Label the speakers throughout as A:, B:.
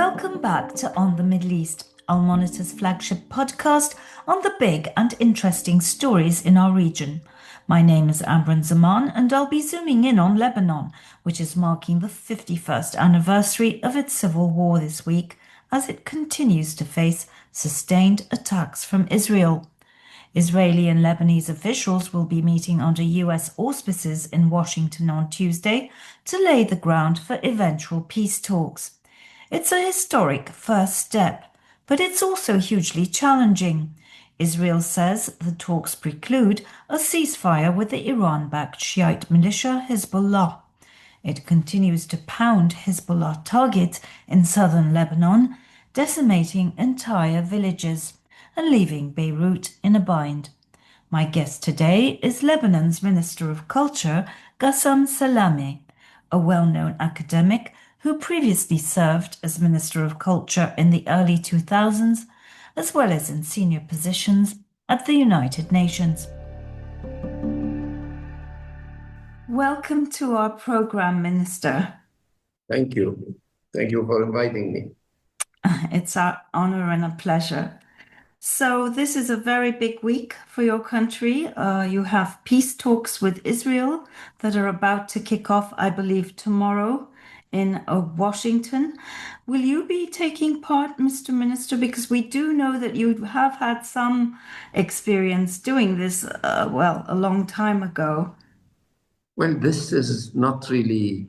A: Welcome back to On the Middle East, Al Monitor's flagship podcast on the big and interesting stories in our region. My name is Amran Zaman, and I'll be zooming in on Lebanon, which is marking the 51st anniversary of its civil war this week as it continues to face sustained attacks from Israel. Israeli and Lebanese officials will be meeting under US auspices in Washington on Tuesday to lay the ground for eventual peace talks. It's a historic first step, but it's also hugely challenging. Israel says the talks preclude a ceasefire with the Iran-backed Shiite militia Hezbollah. It continues to pound Hezbollah targets in southern Lebanon, decimating entire villages and leaving Beirut in a bind. My guest today is Lebanon's Minister of Culture, Ghassan Salame, a well-known academic who previously served as Minister of Culture in the early 2000s, as well as in senior positions at the United Nations. Welcome to our program, Minister.
B: Thank you. Thank you for inviting me.
A: It's our honor and a pleasure. So this is a very big week for your country. You have peace talks with Israel that are about to kick off, I believe, tomorrow in Washington. Will you be taking part, Mr. Minister? Because we do know that you have had some experience doing this, a long time ago.
B: Well, this is not really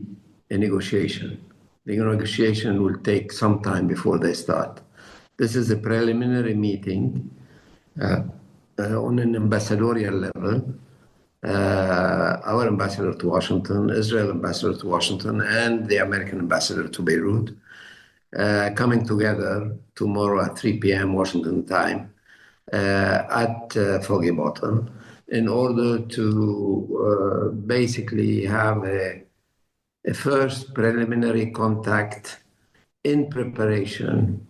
B: a negotiation. The negotiation will take some time before they start. This is a preliminary meeting on an ambassadorial level. Our ambassador to Washington, Israel ambassador to Washington, and the American ambassador to Beirut coming together tomorrow at 3 p.m. Washington time at Foggy Bottom in order to basically have a first preliminary contact in preparation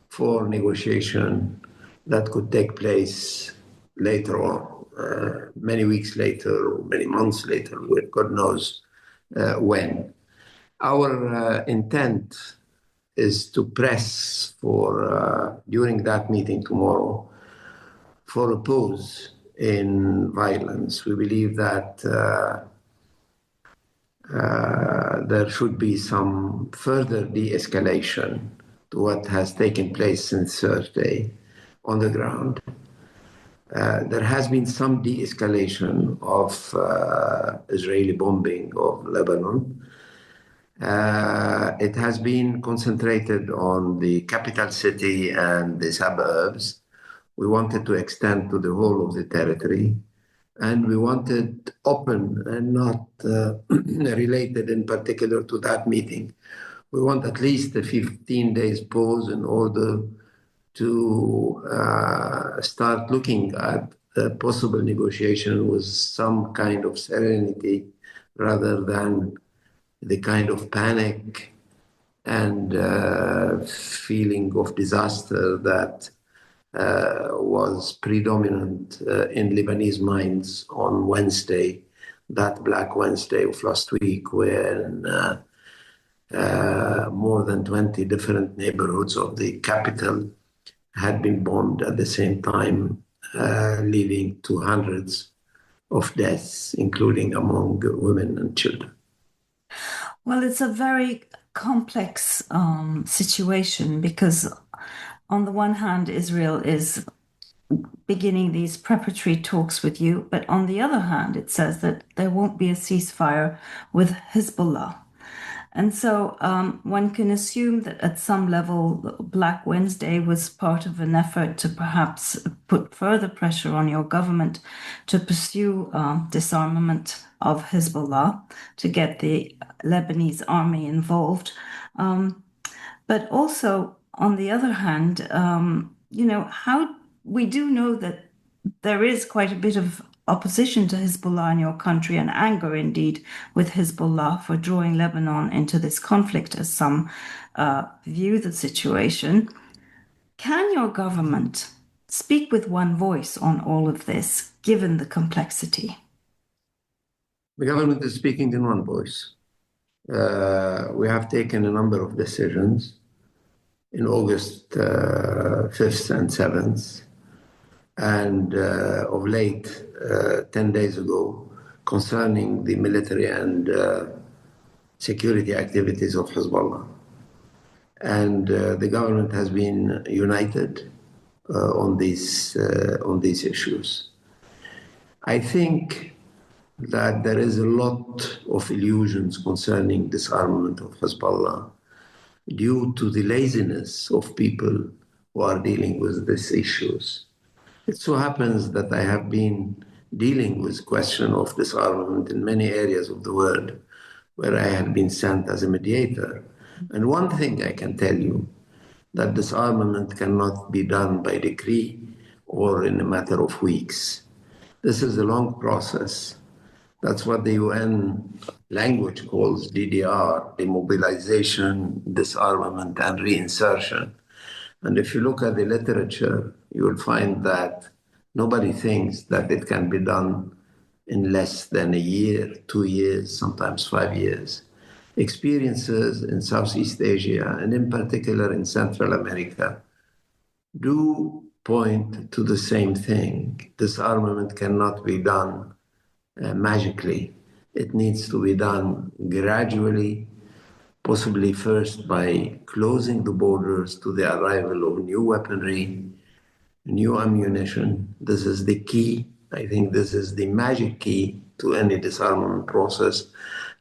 B: for negotiation that could take place later on. Many weeks later, or many months later, God knows when. Our intent is to press for, during that meeting tomorrow, for a pause in violence. We believe that there should be some further de-escalation to what has taken place since Thursday on the ground. There has been some de-escalation of Israeli bombing of Lebanon. It has been concentrated on the capital city and the suburbs. We wanted to extend to the whole of the territory, and we wanted open and not related in particular to that meeting. We want at least a 15 days pause in order to start looking at a possible negotiation with some kind of serenity rather than the kind of panic and feeling of disaster that was predominant in Lebanese minds on Wednesday, that Black Wednesday of last week, when more than 20 different neighborhoods of the capital had been bombed at the same time, leading to hundreds of deaths, including among women and children.
A: Well, it's a very complex situation because on the one hand, Israel is beginning these preparatory talks with you, but on the other hand, it says that there won't be a ceasefire with Hezbollah. And so one can assume that at some level, Black Wednesday was part of an effort to perhaps put further pressure on your government to pursue disarmament of Hezbollah, to get the Lebanese army involved. But also, on the other hand, how we do know that there is quite a bit of opposition to Hezbollah in your country, and anger indeed with Hezbollah for drawing Lebanon into this conflict, as some view the situation. Can your government speak with one voice on all of this, given the complexity?
B: The government is speaking in one voice. We have taken a number of decisions in August 5th and 7th, and of late, 10 days ago, concerning the military and security activities of Hezbollah. And the government has been united on these issues. I think that there is a lot of illusions concerning disarmament of Hezbollah due to the laziness of people who are dealing with these issues. It so happens that I have been dealing with question of disarmament in many areas of the world where I have been sent as a mediator. And one thing I can tell you, that disarmament cannot be done by decree or in a matter of weeks. This is a long process. That's what the UN language calls DDR, demobilization, disarmament, and reinsertion. And if you look at the literature, you will find that nobody thinks that it can be done in less than a year, 2 years, sometimes 5 years. Experiences in Southeast Asia, and in particular in Central America, do point to the same thing. Disarmament cannot be done magically. It needs to be done gradually, possibly first by closing the borders to the arrival of new weaponry, new ammunition. This is the key. I think this is the magic key to any disarmament process.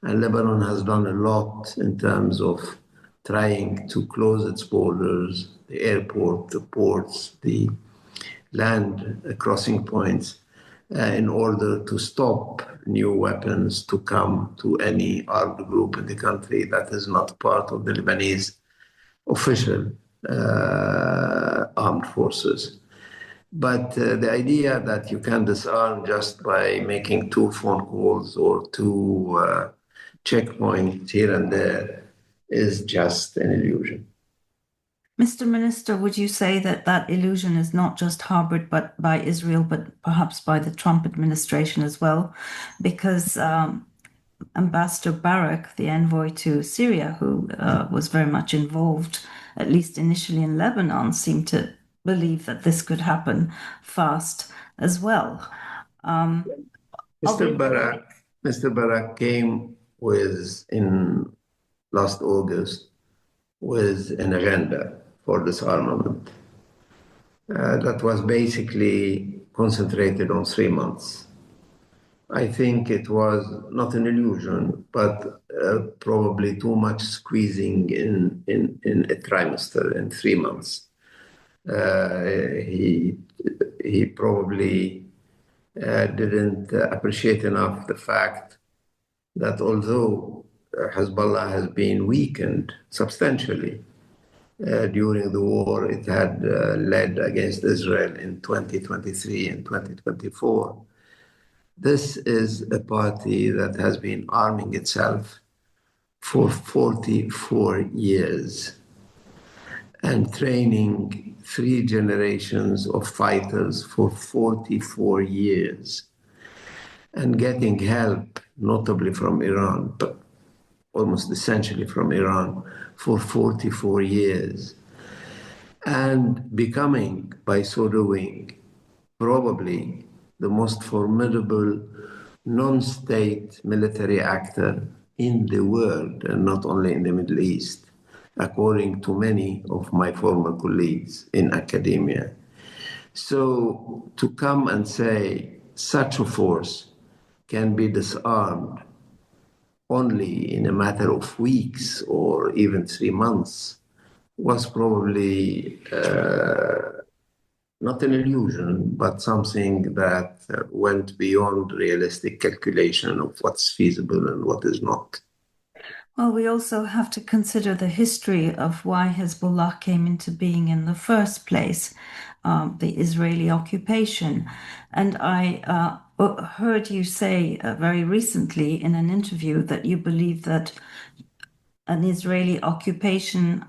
B: And Lebanon has done a lot in terms of trying to close its borders, the airport, the ports, the land crossing points, in order to stop new weapons to come to any armed group in the country that is not part of the Lebanese official armed forces. But the idea that you can disarm just by making 2 phone calls or 2 checkpoints here and there is just an illusion.
A: Mr. Minister, would you say that that illusion is not just harbored but by Israel, but perhaps by the Trump administration as well? Because Ambassador Barak, the envoy to Syria, who was very much involved, at least initially in Lebanon, seemed to believe that this could happen fast as well.
B: Mr. Barak came in last August with an agenda for disarmament that was basically concentrated on 3 months. I think it was not an illusion, but probably too much squeezing in a trimester, in 3 months. He probably didn't appreciate enough the fact that although Hezbollah has been weakened substantially during the war it had led against Israel in 2023 and 2024, this is a party that has been arming itself for 44 years and training 3 generations of fighters for 44 years and getting help, notably from Iran, but almost essentially from Iran, for 44 years, and becoming, by so doing, probably the most formidable non-state military actor in the world, and not only in the Middle East, according to many of my former colleagues in academia. So to come and say such a force can be disarmed only in a matter of weeks or even 3 months was probably not an illusion, but something that went beyond realistic calculation of what's feasible and what is not.
A: Well, we also have to consider the history of why Hezbollah came into being in the first place, the Israeli occupation. And I heard you say very recently in an interview that you believe that an Israeli occupation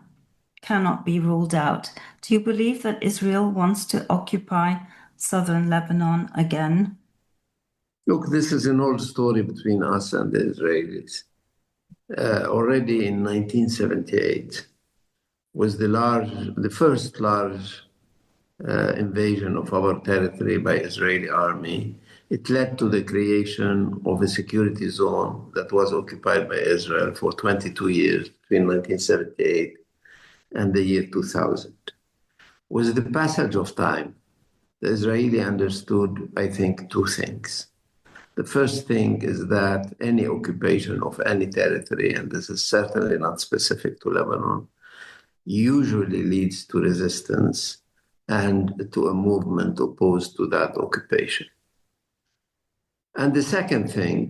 A: cannot be ruled out. Do you believe that Israel wants to occupy southern Lebanon again?
B: Look, this is an old story between us and the Israelis. Already in 1978, was the first large invasion of our territory by Israeli army. It led to the creation of a security zone that was occupied by Israel for 22 years between 1978 and the year 2000. With the passage of time, the Israeli understood, I think, two things. The first thing is that any occupation of any territory, and this is certainly not specific to Lebanon, usually leads to resistance and to a movement opposed to that occupation. And the second thing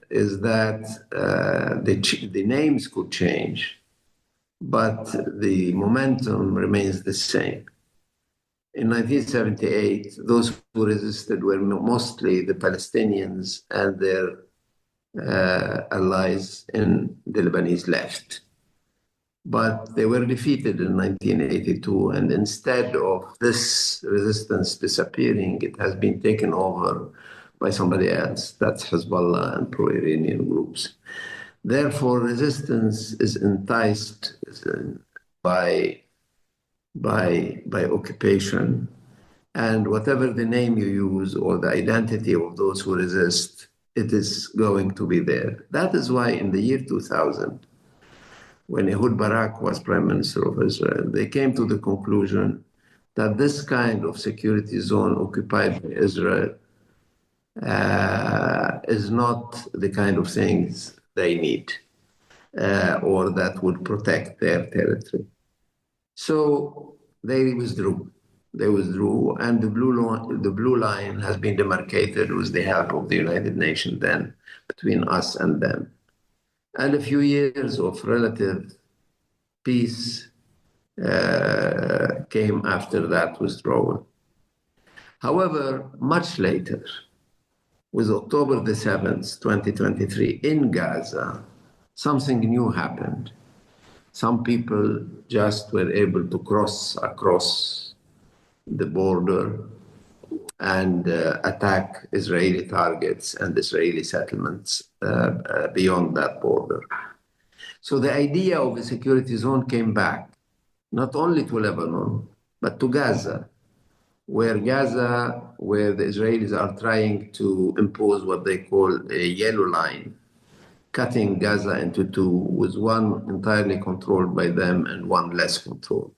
B: is that the names could change, but the momentum remains the same. In 1978, those who resisted were mostly the Palestinians and their allies in the Lebanese left. But they were defeated in 1982, and instead of this resistance disappearing, it has been taken over by somebody else. That's Hezbollah and pro-Iranian groups. Therefore, resistance is enticed by occupation, and whatever the name you use or the identity of those who resist, it is going to be there. That is why in the year 2000, when Ehud Barak was Prime Minister of Israel, they came to the conclusion that this kind of security zone occupied by Israel is not the kind of things they need or that would protect their territory. So they withdrew. And the blue line has been demarcated with the help of the United Nations then between us and them. And a few years of relative peace came after that withdrawal. However, much later, with October the 7th, 2023, in Gaza, something new happened. Some people just were able to cross across the border and attack Israeli targets and Israeli settlements beyond that border. So the idea of a security zone came back, not only to Lebanon, but to Gaza, where the Israelis are trying to impose what they call a yellow line, cutting Gaza into two, with one entirely controlled by them and one less controlled.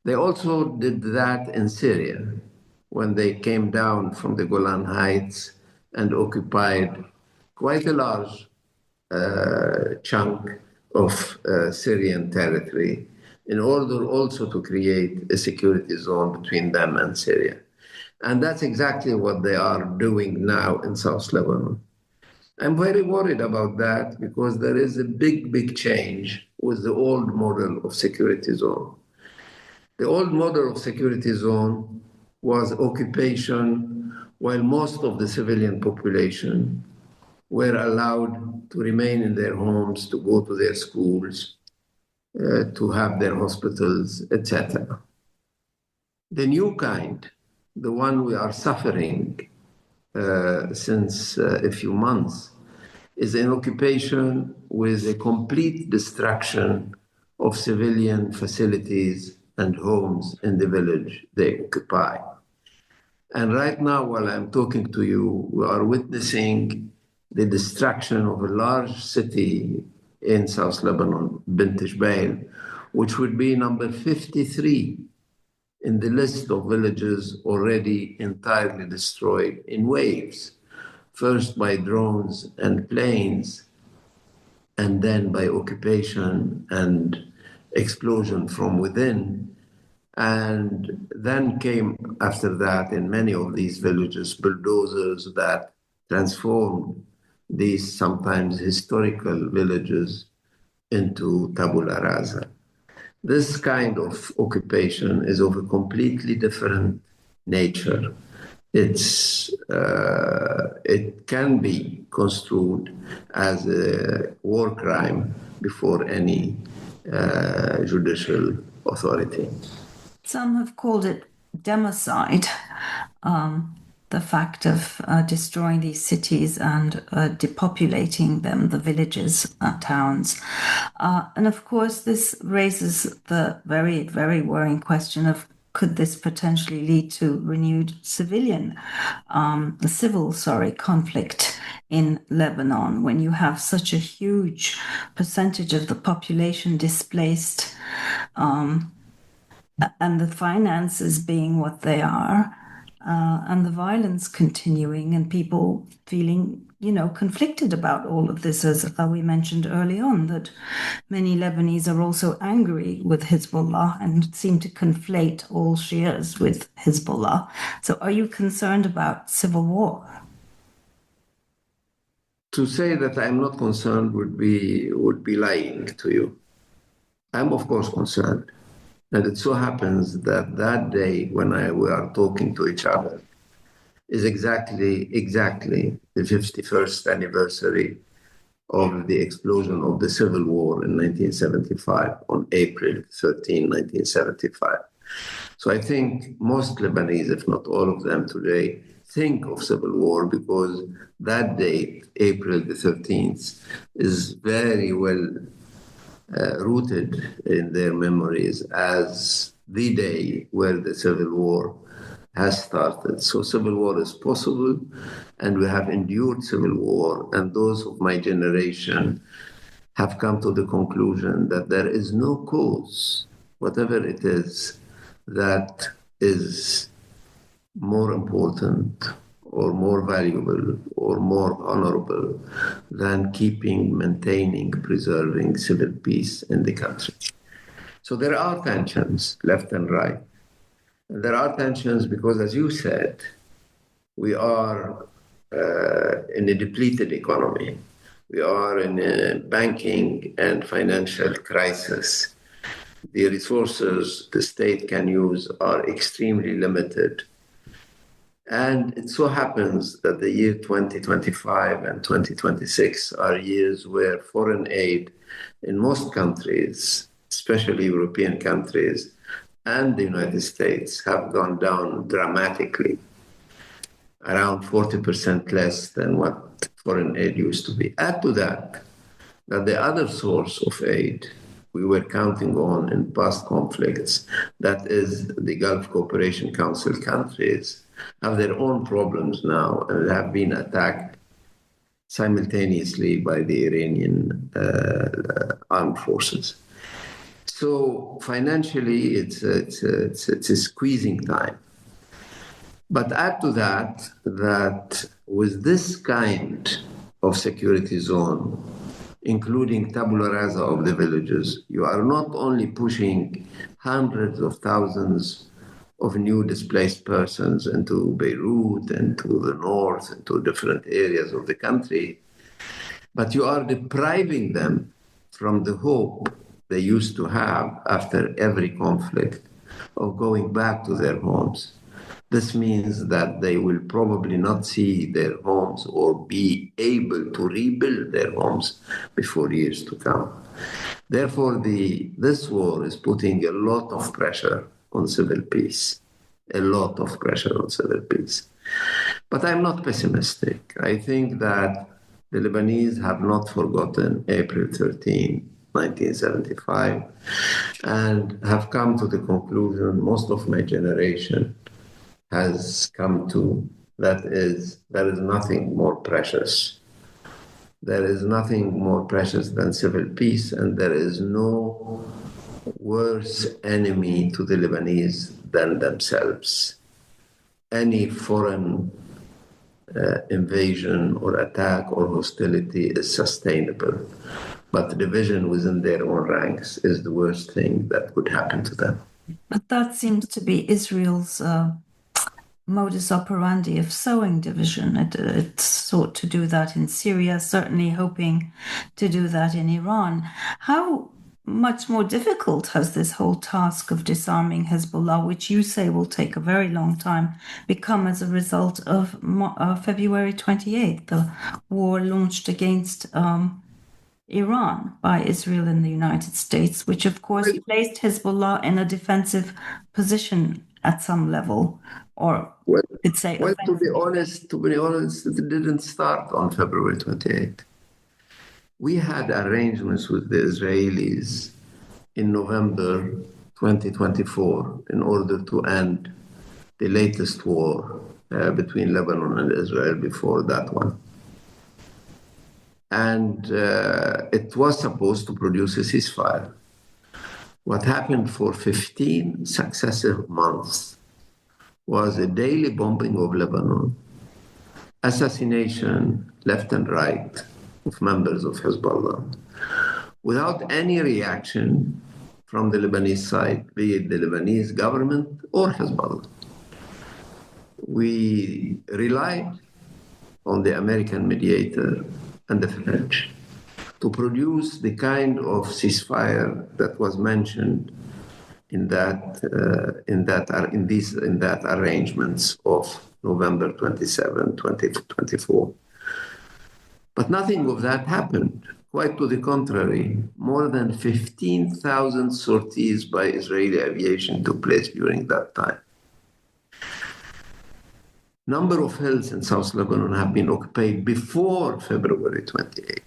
B: They also did that in Syria, when they came down from the Golan Heights and occupied quite a large chunk of Syrian territory in order also to create a security zone between them and Syria. And that's exactly what they are doing now in South Lebanon. I'm very worried about that because there is a big change with the old model of security zone. The old model of security zone was occupation while most of the civilian population were allowed to remain in their homes, to go to their schools, to have their hospitals, etc. The new kind, the one we are suffering since a few months, is an occupation with a complete destruction of civilian facilities and homes in the village they occupy. And right now, while I'm talking to you, we are witnessing the destruction of a large city in South Lebanon, Bint Jbeil, which would be number 53 in the list of villages already entirely destroyed in waves, first by drones and planes, and then by occupation and explosion from within. And then came after that in many of these villages, bulldozers that transformed these sometimes historical villages into tabula rasa. This kind of occupation is of a completely different nature. It can be construed as a war crime before any judicial authority.
A: Some have called it democide. the fact of destroying these cities and depopulating them, the villages, towns. And of course, this raises the very, very worrying question of could this potentially lead to renewed conflict in Lebanon when you have such a huge percentage of the population displaced, and the finances being what they are, and the violence continuing, and people feeling, conflicted about all of this, as we mentioned early on, that many Lebanese are also angry with Hezbollah and seem to conflate all Shias with Hezbollah. So are you concerned about civil war?
B: To say that I'm not concerned would be lying to you. I'm of course concerned. And it so happens that that day when we are talking to each other is exactly the 51st anniversary of the explosion of the civil war in 1975, on April 13, 1975. So I think most Lebanese, if not all of them today, think of civil war because that date, April the 13th, is very well rooted in their memories as the day where the civil war has started. So civil war is possible, and we have endured civil war, and those of my generation have come to the conclusion that there is no cause, whatever it is, that is more important or more valuable or more honorable than maintaining, preserving civil peace in the country. So there are tensions left and right. And there are tensions because, as you said, we are in a depleted economy. We are in a banking and financial crisis. The resources the state can use are extremely limited. And it so happens that the year 2025 and 2026 are years where foreign aid in most countries, especially European countries and the United States, have gone down dramatically, around 40% less than what foreign aid used to be. Add to that the other source of aid we were counting on in past conflicts, that is the Gulf Cooperation Council countries, have their own problems now and have been attacked simultaneously by the Iranian armed forces. So financially, it's a squeezing time. But add to that with this kind of security zone, including tabula rasa of the villages, you are not only pushing hundreds of thousands of new displaced persons into Beirut and to the north and to different areas of the country, but you are depriving them from the hope they used to have after every conflict of going back to their homes. This means that they will probably not see their homes or be able to rebuild their homes before years to come. Therefore, this war is putting a lot of pressure on civil peace, a lot of pressure on civil peace. But I'm not pessimistic. I think that the Lebanese have not forgotten April 13, 1975, and have come to the conclusion, most of my generation has come to, there is nothing more precious. There is nothing more precious than civil peace, and there is no worse enemy to the Lebanese than themselves. Any foreign invasion or attack or hostility is sustainable, but division within their own ranks is the worst thing that could happen to them.
A: But that seems to be Israel's modus operandi of sowing division. It sought to do that in Syria, certainly hoping to do that in Iran. How much more difficult has this whole task of disarming Hezbollah, which you say will take a very long time, become as a result of February 28th, the war launched against Iran by Israel and the United States, which of course placed Hezbollah in a defensive position at some level, or
B: Well,
A: could say
B: well,
A: offensive?
B: to be honest, it didn't start on February 28th. We had arrangements with the Israelis in November 2024 in order to end the latest war between Lebanon and Israel before that one. And it was supposed to produce a ceasefire. What happened for 15 successive months was a daily bombing of Lebanon, assassination left and right of members of Hezbollah, without any reaction from the Lebanese side, be it the Lebanese government or Hezbollah. We relied on the American mediator and the French to produce the kind of ceasefire that was mentioned in that arrangements of November 27, 2024. But nothing of that happened. Quite to the contrary, more than 15,000 sorties by Israeli aviation took place during that time. Number of hills in South Lebanon have been occupied before February 28.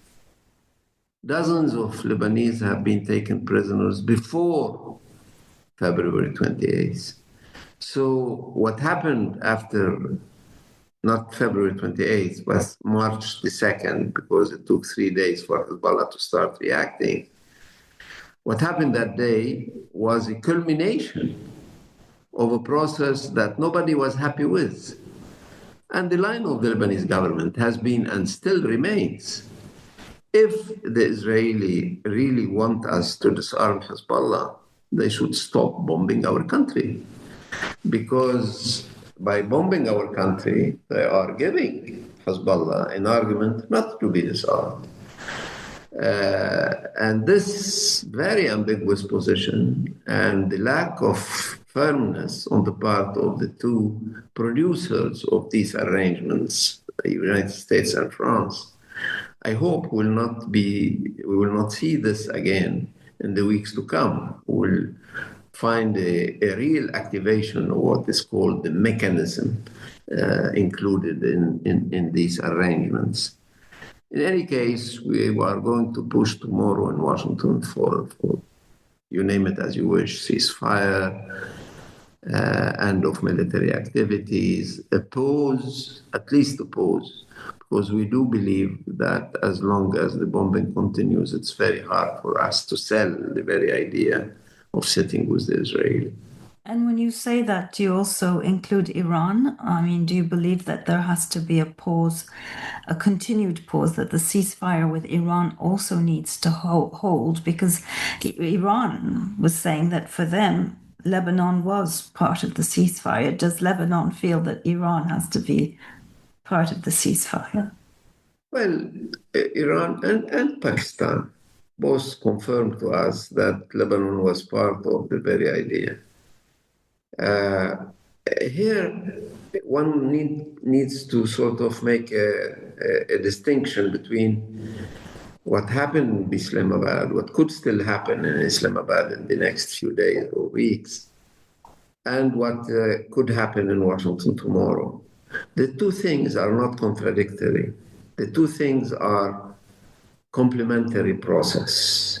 B: Dozens of Lebanese have been taken prisoners before February 28th. So what happened after, not February 28th, but March the 2nd, because it took 3 days for Hezbollah to start reacting. What happened that day was a culmination of a process that nobody was happy with. And the line of the Lebanese government has been and still remains, if the Israeli really want us to disarm Hezbollah, they should stop bombing our country. Because by bombing our country, they are giving Hezbollah an argument not to be disarmed. And this very ambiguous position and the lack of firmness on the part of the two producers of these arrangements, the United States and France, I hope we will not see this again in the weeks to come. We'll find a real activation of what is called the mechanism included in these arrangements. In any case, we are going to push tomorrow in Washington for you name it as you wish, ceasefire, end of military activities, a pause, at least a pause, because we do believe that as long as the bombing continues, it's very hard for us to sell the very idea of sitting with the Israelis.
A: And when you say that, do you also include Iran? I mean, do you believe that there has to be a pause, a continued pause, that the ceasefire with Iran also needs to hold? Because Iran was saying that for them, Lebanon was part of the ceasefire. Does Lebanon feel that Iran has to be part of the ceasefire?
B: Well, Iran and Pakistan both confirmed to us that Lebanon was part of the very idea. Here, one needs to sort of make a distinction between what happened in Islamabad, what could still happen in Islamabad in the next few days or weeks, and what could happen in Washington tomorrow. The two things are not contradictory. The two things are complementary process.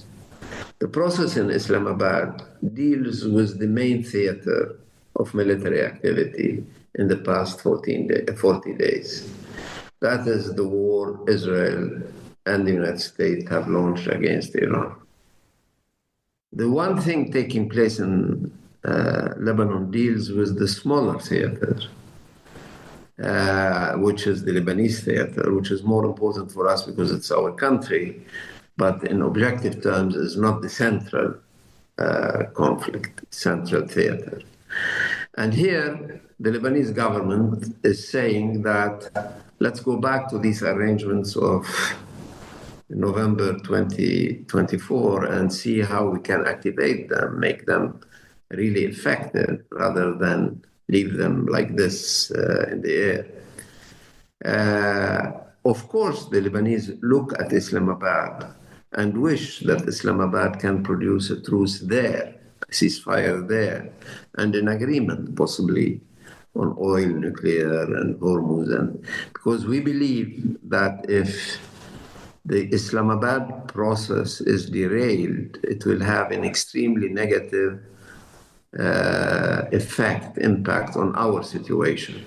B: The process in Islamabad deals with the main theater of military activity in the past 40 days. That is the war Israel and the United States have launched against Iran. The one thing taking place in Lebanon deals with the smaller theater, which is the Lebanese theater, which is more important for us because it's our country, but in objective terms is not the central conflict, central theater. And here, the Lebanese government is saying that let's go back to these arrangements of November 2024 and see how we can activate them, make them really effective rather than leave them like this in the air. Of course, the Lebanese look at Islamabad and wish that Islamabad can produce a truce there, a ceasefire there, and an agreement possibly on oil, nuclear, and Hormuz. And because we believe that if the Islamabad process is derailed, it will have an extremely negative impact on our situation.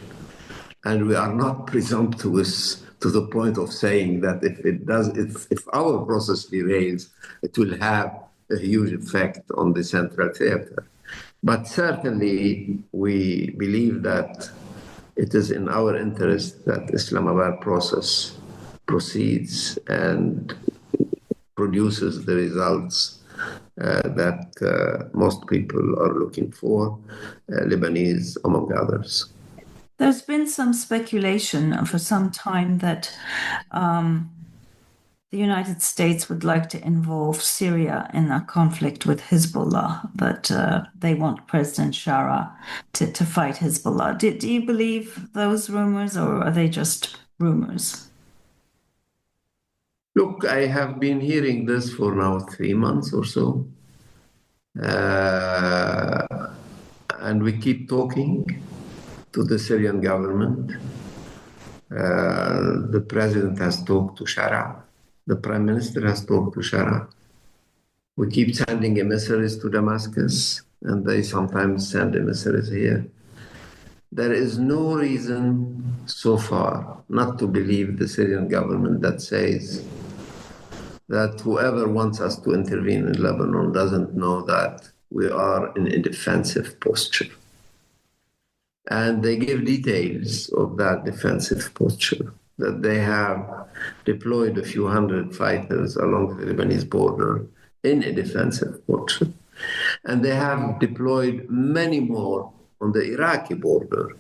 B: And we are not presumptuous to the point of saying that if our process derails, it will have a huge effect on the Central Theater. But certainly, we believe that it is in our interest that Islamabad process proceeds and produces the results that most people are looking for, Lebanese among others.
A: There's been some speculation for some time that the United States would like to involve Syria in a conflict with Hezbollah, but they want President Shara to fight Hezbollah. Do you believe those rumors, or are they just rumors?
B: Look, I have been hearing this for now 3 months or so. And we keep talking to the Syrian government. The president has talked to Shara. The prime minister has talked to Shara. We keep sending emissaries to Damascus, and they sometimes send emissaries here. There is no reason so far not to believe the Syrian government that says that whoever wants us to intervene in Lebanon doesn't know that we are in a defensive posture. And they give details of that defensive posture, that they have deployed a few hundred fighters along the Lebanese border in a defensive posture. And they have deployed many more on the Iraqi border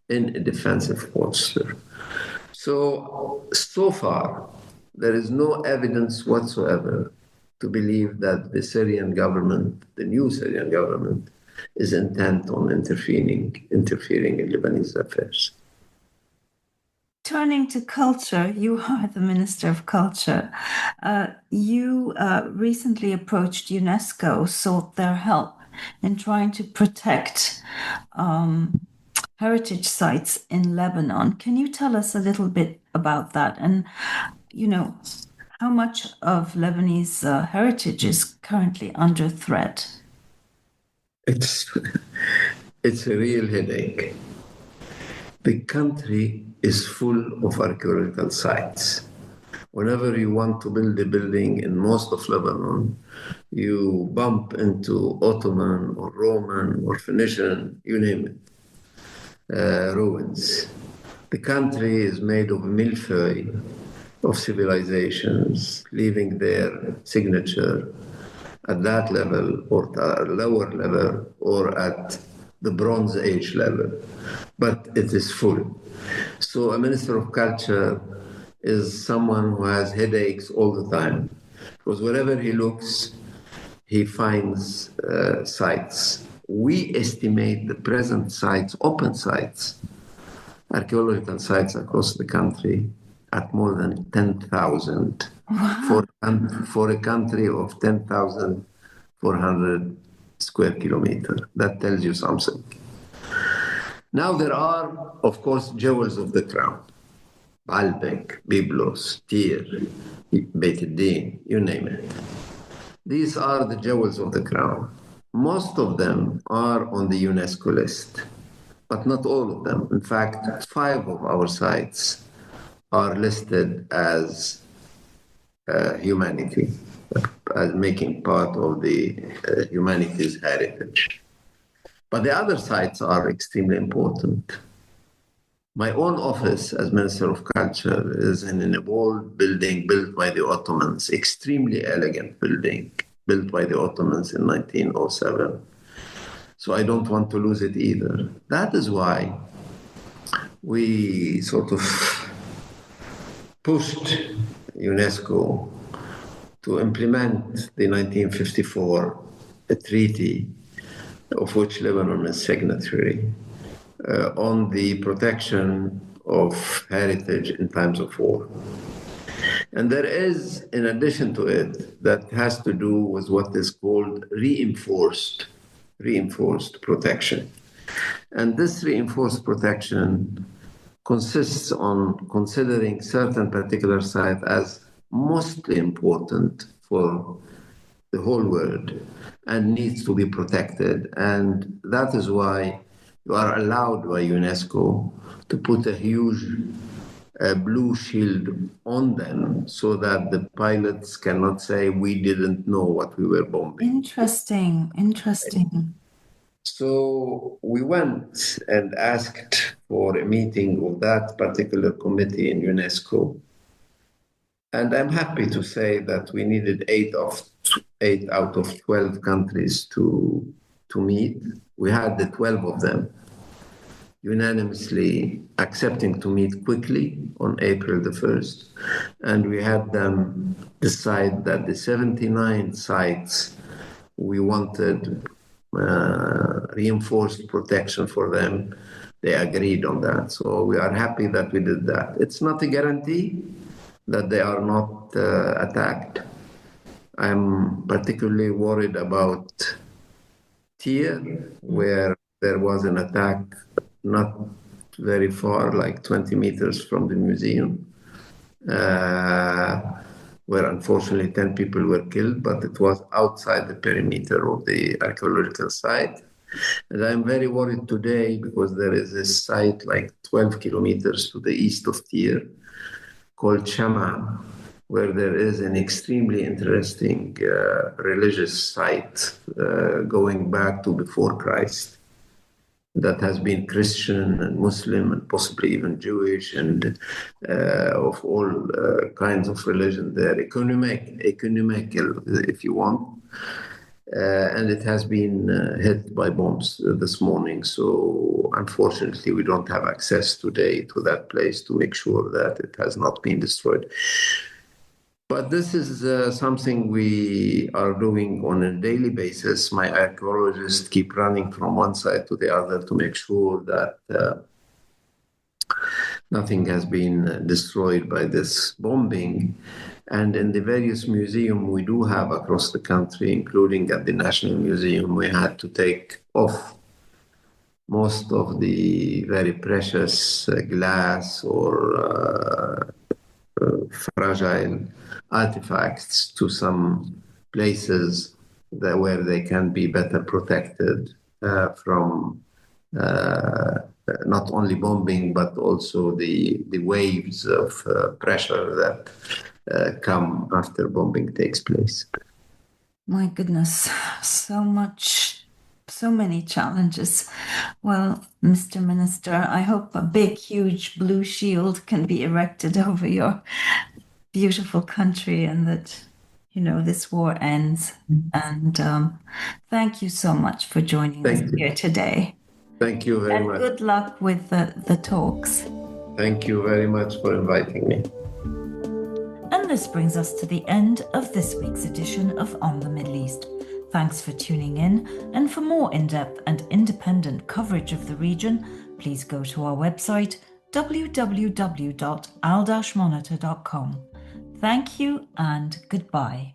B: in a defensive posture. So far, there is no evidence whatsoever to believe that the Syrian government, the new Syrian government, is intent on interfering in Lebanese affairs.
A: Turning to culture, you are the Minister of Culture. You recently approached UNESCO, sought their help in trying to protect heritage sites in Lebanon. Can you tell us a little bit about that? And, how much of Lebanese heritage is currently under threat?
B: It's a real headache. The country is full of archaeological sites. Whenever you want to build a building in most of Lebanon, you bump into Ottoman or Roman or Phoenician, you name it, ruins. The country is made of millefeuille of civilizations, leaving their signature at that level or at a lower level or at the Bronze Age level. But it is full. So a Minister of Culture is someone who has headaches all the time, because wherever he looks, he finds sites. We estimate the present sites, open sites, archaeological sites across the country at more than 10,000.
A: Wow.
B: For a country of 10,400 square kilometers. That tells you something. Now there are, of course, jewels of the crown. Baalbek, Byblos, Tyr, Beit el-Din, you name it. These are the jewels of the crown. Most of them are on the UNESCO list, but not all of them. In fact, 5 of our sites are listed as humanity, as making part of the humanities heritage. But the other sites are extremely important. My own office as Minister of Culture is in an old building built by the Ottomans, extremely elegant building built by the Ottomans in 1907. So I don't want to lose it either. That is why we sort of pushed UNESCO to implement the 1954 treaty, of which Lebanon is signatory, on the protection of heritage in times of war. And there is, in addition to it, that has to do with what is called reinforced protection. And this reinforced protection consists on considering certain particular site as mostly important for the whole world and needs to be protected. And that is why you are allowed by UNESCO to put a huge blue shield on them so that the pilots cannot say we didn't know what we were bombing.
A: Interesting.
B: So we went and asked for a meeting of that particular committee in UNESCO. And I'm happy to say that we needed eight out of 12 countries to meet. We had the 12 of them unanimously accepting to meet quickly on April the 1st. And we had them decide that the 79 sites we wanted reinforced protection for them. They agreed on that. So we are happy that we did that. It's not a guarantee that they are not attacked. I'm particularly worried about Tyre, where there was an attack not very far, like 20 meters from the museum, where unfortunately 10 people were killed, but it was outside the perimeter of the archaeological site. And I'm very worried today because there is a site like 12 kilometers to the east of Tyre called Shama, where there is an extremely interesting religious site going back to before Christ that has been Christian and Muslim and possibly even Jewish and of all kinds of religion there, ecumenical, if you want. And it has been hit by bombs this morning. So unfortunately, we don't have access today to that place to make sure that it has not been destroyed. But this is something we are doing on a daily basis. My archaeologists keep running from one side to the other to make sure that nothing has been destroyed by this bombing. And in the various museums we do have across the country, including at the National Museum, we had to take off most of the very precious glass or fragile artifacts to some places where they can be better protected from not only bombing, but also the waves of pressure that come after bombing takes place.
A: My goodness, so many challenges. Well, Mr. Minister, I hope a big, huge blue shield can be erected over your beautiful country and that, this war ends. And thank you so much for joining us here today.
B: Thank you very much.
A: Good luck with the talks.
B: Thank you very much for inviting me.
A: And this brings us to the end of this week's edition of On the Middle East. Thanks for tuning in, and for more in-depth and independent coverage of the region, please go to our website www.al-monitor.com. Thank you and goodbye.